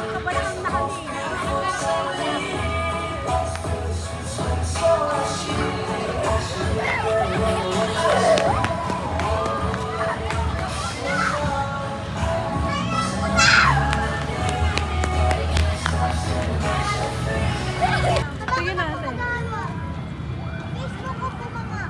Kabalakang na kami. Sige na, ate. Facebook ko po, mama.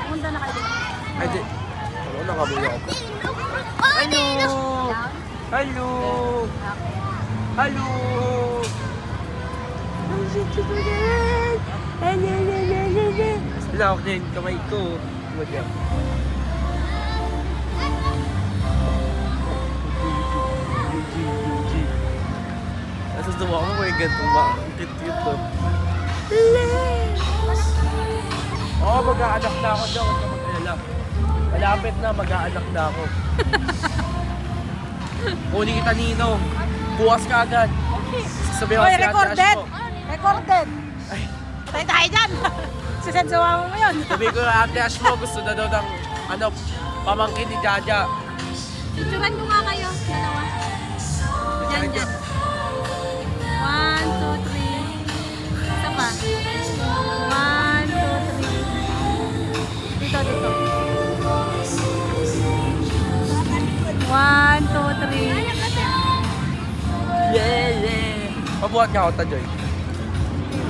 Punta na kayo. Ay, di. Ano, nakabuya ako. Hello! Hello! Hello! Wala ako din, kamay ko. Wala. Nasa duwa ko may gantong ba? Ang cute-cute to. Oo, mag-aanak na ako dyan. Huwag ka mag-alala. Malapit na, mag-aanak na ako. Kunin kita, Ninong. Bukas ka agad. Sabihin ko Oy, si Ate recorded! Ash mo. Recorded! Ay, Patay tayo dyan! Sisensuwa mo yun. sabihin ko na Ate Ash mo, gusto na daw ng, pamangkin ni Jaja. Picturean ko nga kayo, dalawa. Yan, yan. 1, 2, 3. Isa pa. 1, 2, 3. Dito, dito. 1, 2, 3. Yeah, yeah. Pabuhat nga ako, Tajoy.